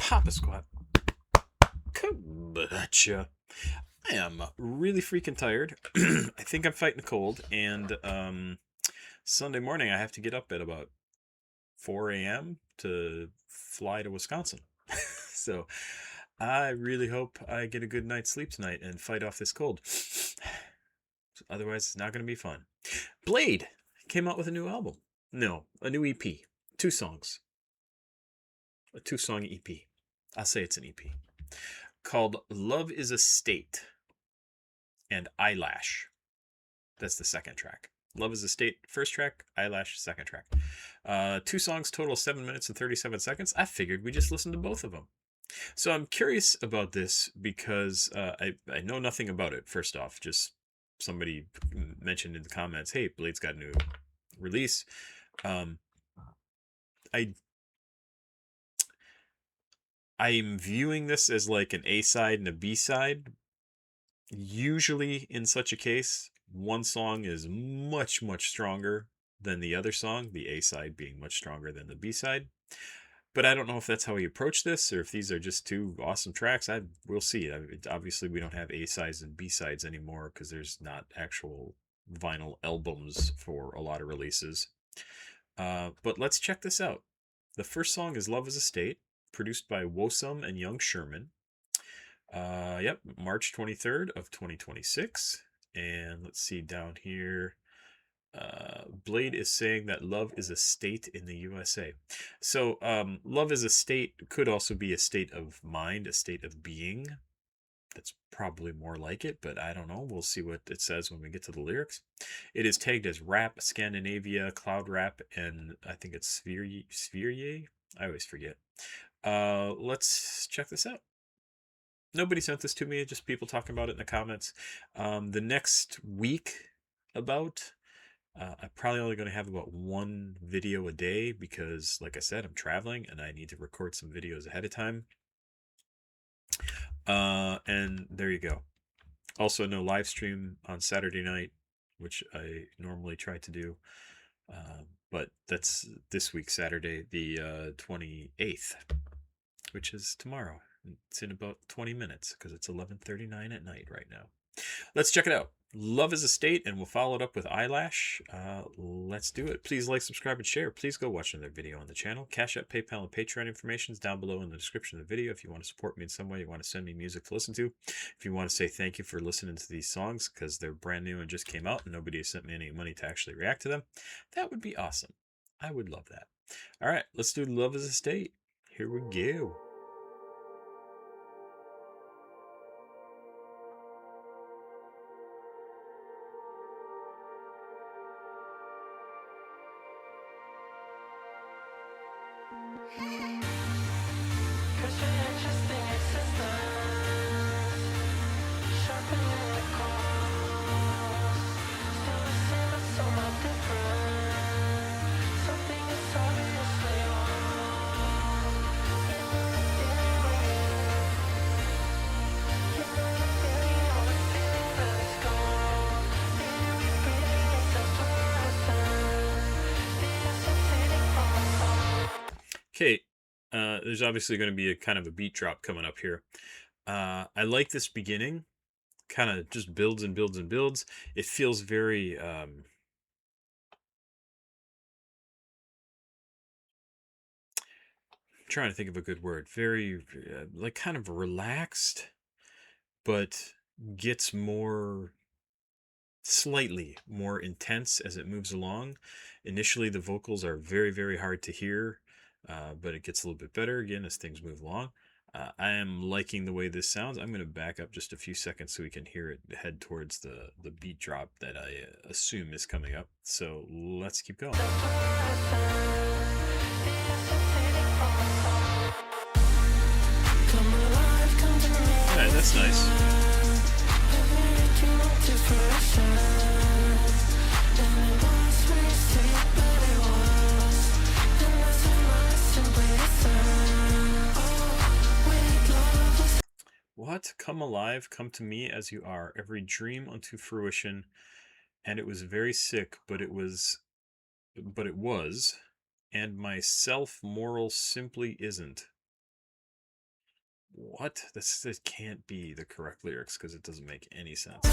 Papasquatjon. Gotcha. I am really freaking tired. I think I'm fighting a cold, and Sunday morning I have to get up at about 4 a.m. to fly to Wisconsin. So I really hope I get a good night's sleep tonight and fight off this cold. Otherwise, it's not going to be fun. Bladee came out with a new album. No, a new EP. 2 songs. A 2-song EP. I'll say it's an EP. Called Love is a State and Eyelash. That's the second track. Love is a State, first track. Eyelash, second track. 2 songs, total 7 minutes and 37 seconds. I figured we just listened to both of them. So I'm curious about this because I know nothing about it, first off. Just somebody mentioned in the comments, hey, Blade's got a new release. I'm viewing this as like an A-side and a B-side. Usually in such a case, one song is much, much stronger than the other song, the A-side being much stronger than the B-side. But I don't know if that's how he approached this or if these are just 2 awesome tracks. We'll see. Obviously, we don't have A-sides and B-sides anymore because there's not actual vinyl albums for a lot of releases. But let's check this out. The first song is Love is a State, produced by Wosum and Young Sherman. Yep, March 23rd of 2026. And let's see down here. Bladee is saying that love is a state in the USA. So, love is a state could also be a state of mind, a state of being. That's probably more like it, but I don't know. We'll see what it says when we get to the lyrics. It is tagged as rap, Scandinavia, cloud rap, and I think it's Sphere. I always forget. Let's check this out. Nobody sent this to me, just people talking about it in the comments. The next week, I'm probably only going to have about 1 video a day because, like I said, I'm traveling and I need to record some videos ahead of time. And there you go. Also, no live stream on Saturday night, which I normally try to do. But that's this week, Saturday, the 28th, which is tomorrow. It's in about 20 minutes because it's 11:39 at night right now. Let's check it out. Love is a State, and we'll follow it up with Eyelash. Let's do it. Please like, subscribe, and share. Please go watch another video on the channel. CashApp, PayPal, and Patreon information is down below in the description of the video. If you want to support me in some way, you want to send me music to listen to. If you want to say thank you for listening to these songs because they're brand new and just came out and nobody has sent me any money to actually react to them, that would be awesome. I would love that. All right, let's do Love is a State. Here we go. Okay, there's obviously going to be a kind of a beat drop coming up here. I like this beginning. Kind of just builds and builds and builds. It feels very trying to think of a good word. Very like kind of relaxed, but gets slightly more intense as it moves along. Initially, the vocals are very, very hard to hear, but it gets a little bit better again as things move along. I am liking the way this sounds. I'm going to back up just a few seconds so we can hear it head towards the beat drop that I assume is coming up. So let's keep going. Alright, that's nice. What? Come alive, come to me as you are, every dream unto fruition. And it was very sick, but it was, and my self-moral simply isn't. What? This can't be the correct lyrics because it doesn't make any sense.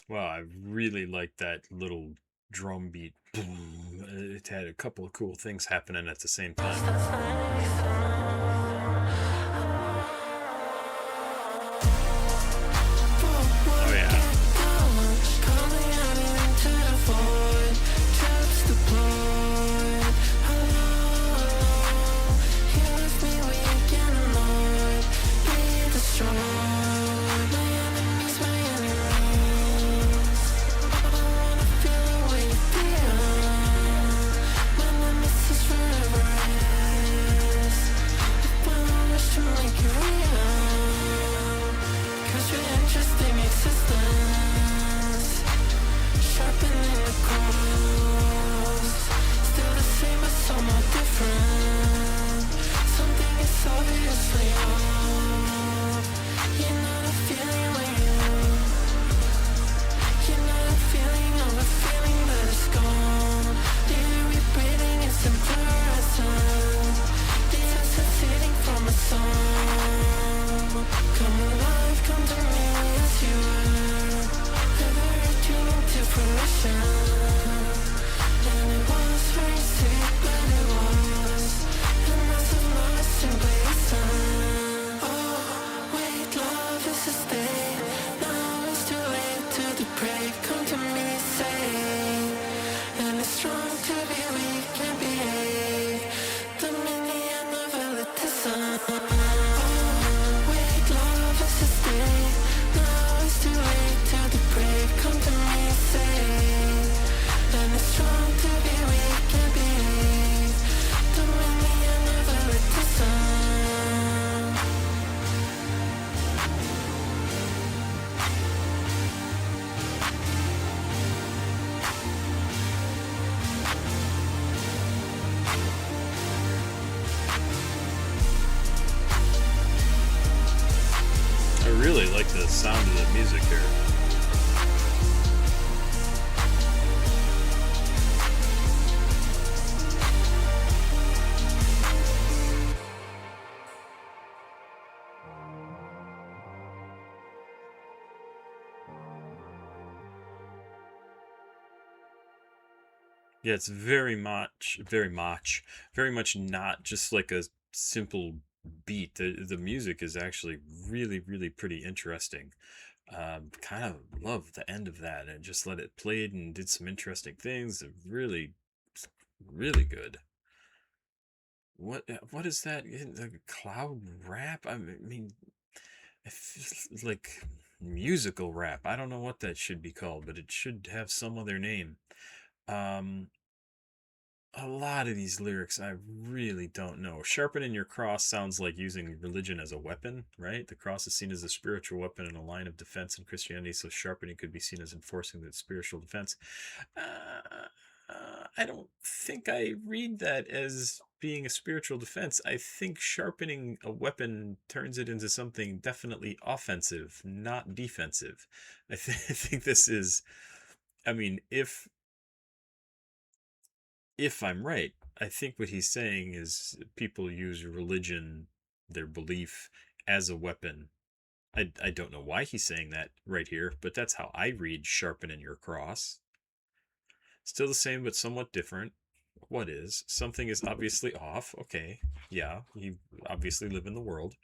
Wow, I really like that little drum beat. It had a couple of cool things happening at the same time. Oh yeah. I really like the sound of the music here. Yeah, it's very much not just like a simple beat. The music is actually really pretty interesting. Kind of love the end of that and just let it played and did some interesting things. Really good. What is that? Like cloud rap? I mean, it's like musical rap. I don't know what that should be called, but it should have some other name. Um, a lot of these lyrics I really don't know. Sharpening your cross sounds like using religion as a weapon, right? The cross is seen as a spiritual weapon and a line of defense in Christianity, so sharpening could be seen as enforcing that spiritual defense. I don't think I read that as being a spiritual defense. I think sharpening a weapon turns it into something definitely offensive, not defensive. I think this is, I mean, if I'm right, I think what he's saying is people use religion, their belief, as a weapon. I don't know why he's saying that right here, but that's how I read sharpening your cross. Still the same, but somewhat different. What is? Something is obviously off. Okay. Yeah, you obviously live in the world.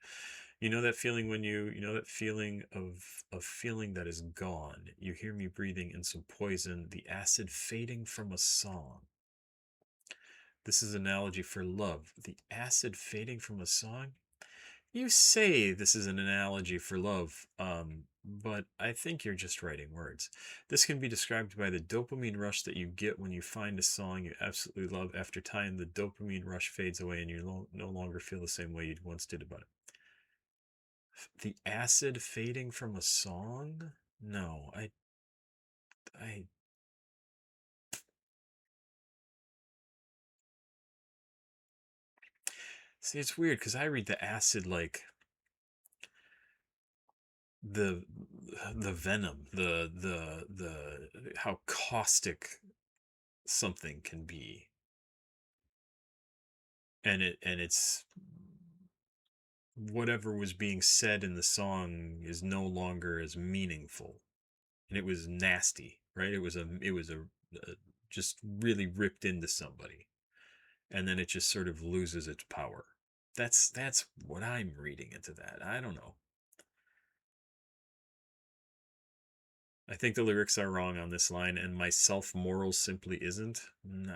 You know that feeling when you know that feeling of feeling that is gone. You hear me breathing in some poison, the acid fading from a song. This is an analogy for love. The acid fading from a song. You say this is an analogy for love, but I think you're just writing words. This can be described by the dopamine rush that you get when you find a song you absolutely love. After time, the dopamine rush fades away and you no longer feel the same way you once did about it. The acid fading from a song? No, I see. It's weird because I read the acid like the the venom, the how caustic something can be, and it's whatever was being said in the song is no longer as meaningful, and it was nasty, right? It was a just really ripped into somebody, and then it just sort of loses its power. That's what I'm reading into that. I don't know. I think the lyrics are wrong on this line, and my self moral simply isn't.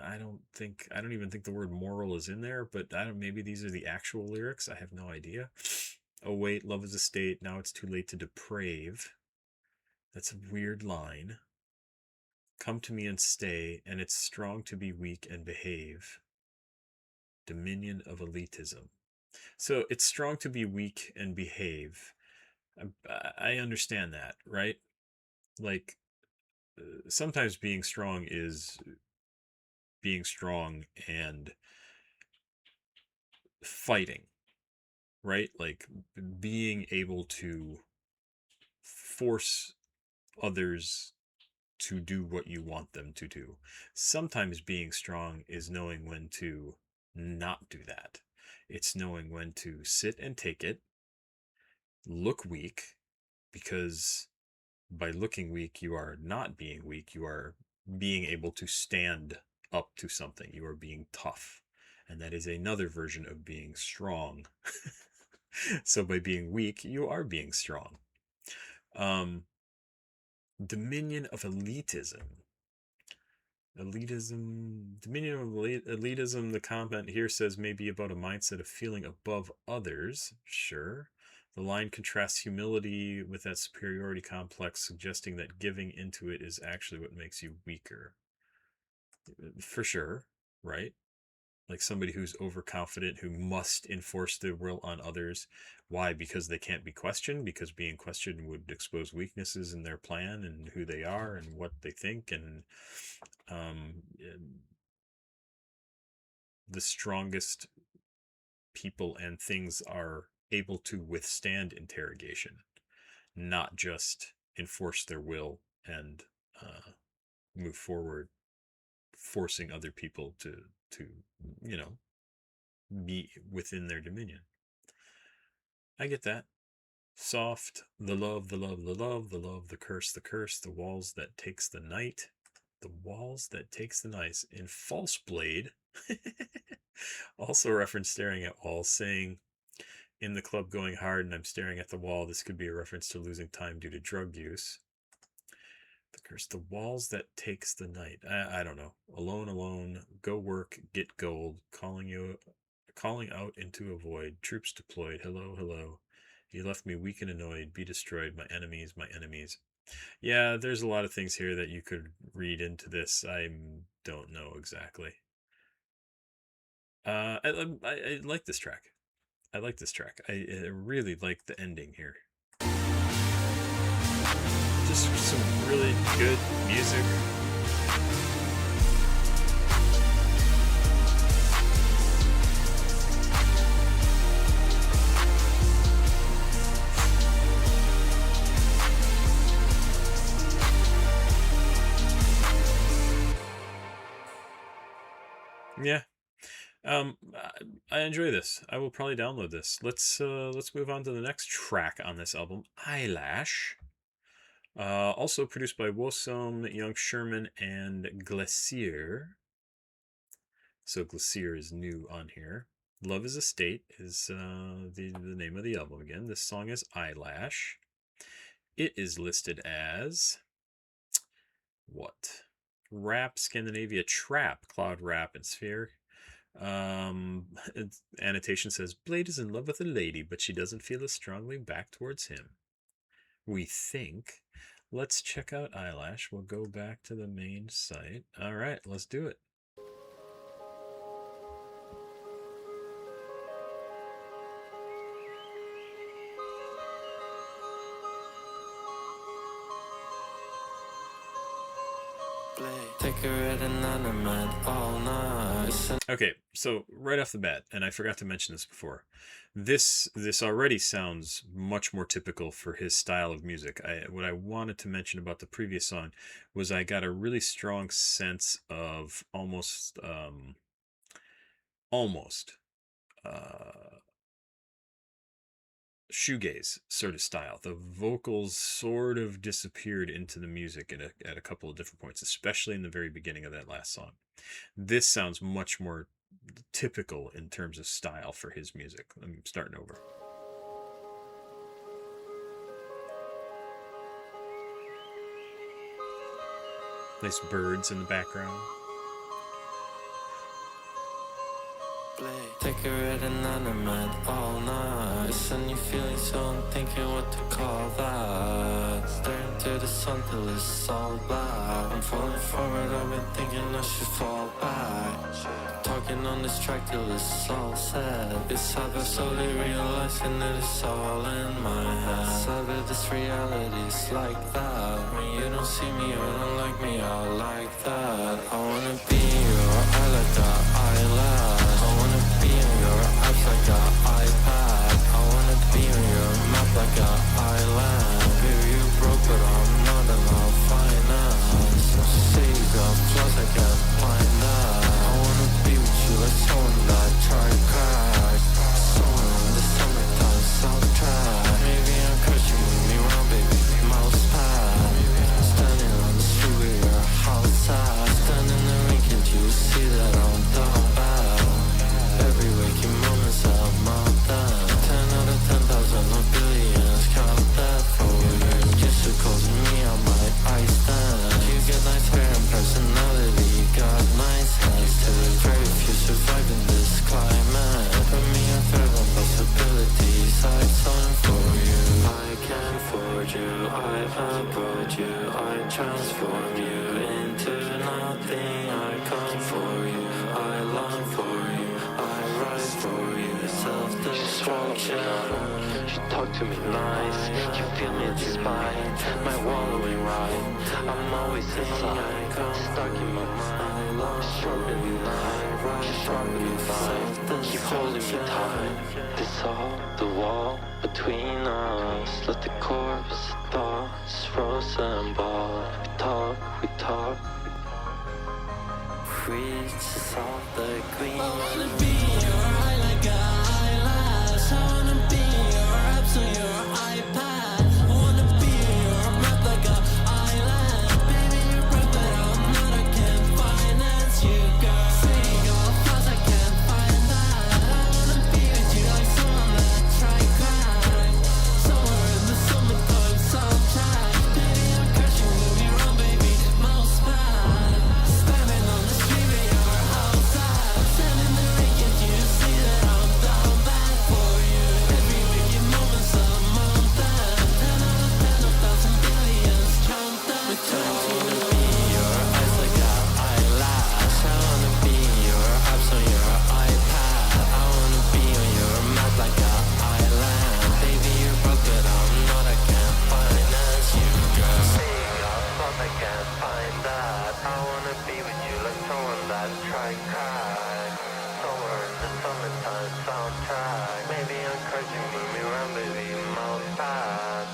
I don't even think the word moral is in there, but I don't, maybe these are the actual lyrics. I have no idea. Oh, wait, love is a state. Now it's too late to deprave. That's a weird line. Come to me and stay, and it's strong to be weak and behave. Dominion of elitism. So it's strong to be weak and behave. I understand that, right? Like, sometimes being strong is being strong and fighting, right? Like being able to force others to do what you want them to do. Sometimes being strong is knowing when to not do that. It's knowing when to sit and take it, look weak, because by looking weak, you are not being weak. You are being able to stand up to something. You are being tough. And that is another version of being strong. So by being weak, you are being strong. Um, Dominion of elitism. Dominion of elitism, the comment here says maybe about a mindset of feeling above others. Sure. The line contrasts humility with that superiority complex, suggesting that giving into it is actually what makes you weaker. For sure, right? Like somebody who's overconfident, who must enforce their will on others. Why? Because they can't be questioned, because being questioned would expose weaknesses in their plan and who they are and what they think. And um, the strongest people and things are able to withstand interrogation, not just enforce their will and uh, move forward, forcing other people to you know be within their dominion. I get that. Soft, the love, the love, the love, the love, the curse, the walls that takes the night, the walls that takes the night. In False Blade, also reference staring at walls, saying in the club going hard and I'm staring at the wall. This could be a reference to losing time due to drug use. The curse, the walls that takes the night. I don't know. Alone, alone, go work, get gold, calling out into a void. Troops deployed. Hello, hello. You left me weak and annoyed. Be destroyed. My enemies, my enemies. Yeah, there's a lot of things here that you could read into this. I don't know exactly. I like this track. I like this track. I really like the ending here. Just some really good music. Yeah. I enjoy this. I will probably download this. Let's move on to the next track on this album, Eyelash. Also produced by Wosom, Young Sherman, and Glacier. So Glacier is new on here. Love is a State is the name of the album again. This song is Eyelash. It is listed as what? Rap, Scandinavia, Trap, Cloud Rap, and Sphere. Annotation says Blade is in love with a lady, but she doesn't feel as strongly back towards him. We think. Let's check out Eyelash. We'll go back to the main site. All right, let's do it. Take a red inanimate all night. Okay, so right off the bat, and I forgot to mention this before, this already sounds much more typical for his style of music. What I wanted to mention about the previous song was I got a really strong sense of almost shoegaze sort of style. The vocals sort of disappeared into the music at a couple of different points, especially in the very beginning of that last song. This sounds much more typical in terms of style for his music. I'm starting over. Nice birds in the background. Take a red inanimate all night. Listen, you feeling so I'm thinking what to call that. Staring to the sun till it's all black. I'm falling forward, I've been thinking I should fall back. Talking on this track till it's all said. It's how I slowly realizing that it's all in my head. So that this reality's like that. When you don't see me or don't like me, I like that. I wanna be your eye like that eyelash. I wanna be on your apps like an iPad. I wanna be on your map like an island. Baby, you broke, but I'm not enough finance. Say you got flaws, I can't find that. I wanna be with you like someone that tried crack. Someone in the summertime soundtrack. Maybe I'm crushing, move me around, baby, mouse pad. Standing on the street with your house at. Standing in the ring, can't you see that I'm down bad? Every waking moment's a mountain. 10 out of 10,000 of billions, count that for you. Just so close to me, I might ice stand. You get nice hair and personality, you got nice hands too. Very few survive in this climate. Put me on third on possibilities, I've signed for you. I can forge you, I abroad you. I transform you into nothing. I come for you, I long for you. I rise for you, self-destruction. You talk to me nice, you feel me despite my wallowing right. I'm always inside, stuck in my mind. I'm struggling night, right, struggling fine. Keep holding me tight. Dissolve the wall between us. Let the corpse thoughts frozen ball. We talk. Reach off the green. I wanna be your eye like an eyelash. I wanna be your apps on your iPad. I wanna be your map like an island. Baby, you're broke, but I'm not. I can't finance you, girl. Say your flaws, I can't find that. I wanna be with you like someone that tried crack. Somewhere in the summertime soundtrack. Baby, I'm crashing, move me around, baby, mouse pad. Standing on the street with your house at. Standing in the ring, can't you see that I'm down bad for you? Every waking moment's a mountain. 10 out of 10, 1,000 billions, count them. Return to be your eyes like an eyelash. I wanna be your apps on your iPad. I wanna be on your map like an island. Baby, you're broke, but I'm not. I can't finance you, girl. Seeing our thoughts, I can't find that. I wanna be with you like someone that tried crack. Somewhere in the summertime soundtrack. Maybe encouraging me around, baby, mouse pad.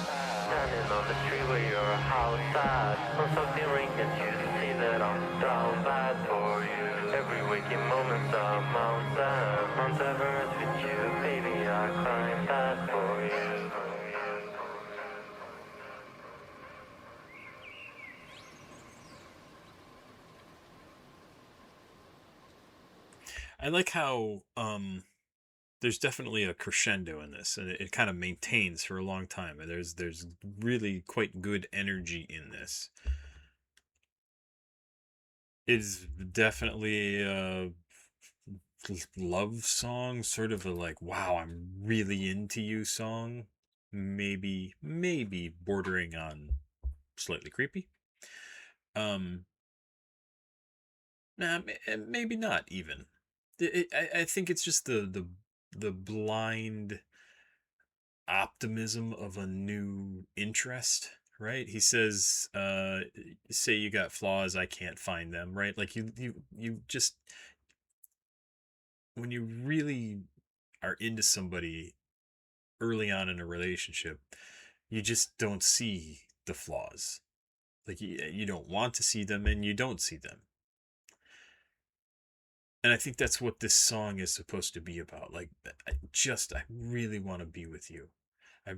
Standing on the street where your house at. On something ring, can't you see that I'm down bad for you? Every waking moment's a mountain. Mount Everest with you, baby, I climb that for you. I like how there's definitely a crescendo in this, and it kind of maintains for a long time. And there's really quite good energy in this. It's definitely love song, sort of a like, wow, I'm really into you song. Maybe bordering on slightly creepy. Um, nah, maybe not even. I think it's just the blind optimism of a new interest, right? He says, say you got flaws, I can't find them, right? Like you just, when you really are into somebody early on in a relationship, you just don't see the flaws. Like you don't want to see them, and you don't see them. And I think that's what this song is supposed to be about. Like, I really want to be with you. I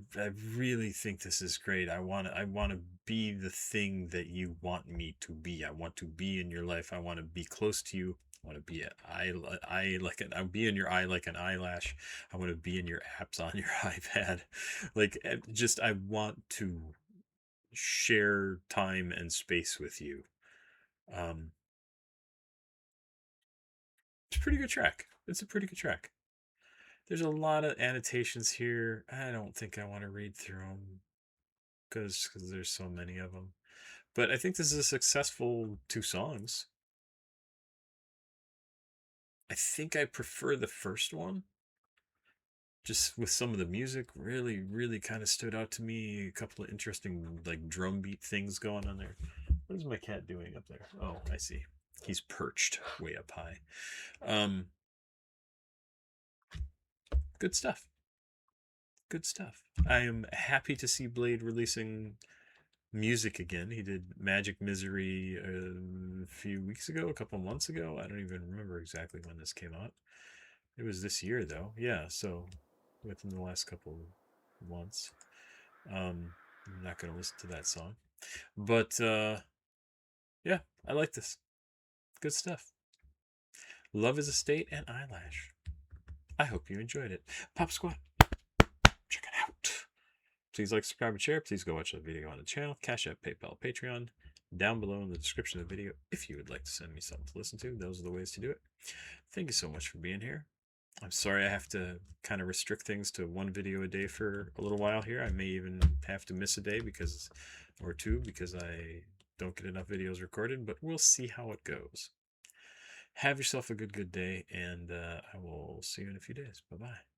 really think this is great. I want to be the thing that you want me to be. I want to be in your life. I want to be close to you. I want to be I'll be in your eye like an eyelash. I want to be in your apps on your iPad. Like, just I want to share time and space with you. Um, it's a pretty good track. It's a pretty good track. There's a lot of annotations here. I don't think I want to read through them because there's so many of them. But I think this is a successful two songs. I think I prefer the first one. Just with some of the music, really kind of stood out to me. A couple of interesting like drum beat things going on there. What is my cat doing up there? Oh, I see. He's perched way up high. Um, good stuff. Good stuff. I am happy to see Blade releasing music again. He did Magic Misery a few weeks ago, a couple months ago. I don't even remember exactly when this came out. It was this year though. Yeah, so within the last couple months. I'm not going to listen to that song. But yeah, I like this. Good stuff. Love is a State and Eyelash. I hope you enjoyed it. Pop Squat, check it out. Please like, subscribe, and share. Please go watch the video on the channel. Cash App, PayPal, Patreon. Down below in the description of the video if you would like to send me something to listen to. Those are the ways to do it. Thank you so much for being here. I'm sorry I have to kind of restrict things to one video a day for a little while here. I may even have to miss a day or two because I don't get enough videos recorded, but we'll see how it goes. Have yourself a good day, and I will see you in a few days. Bye-bye.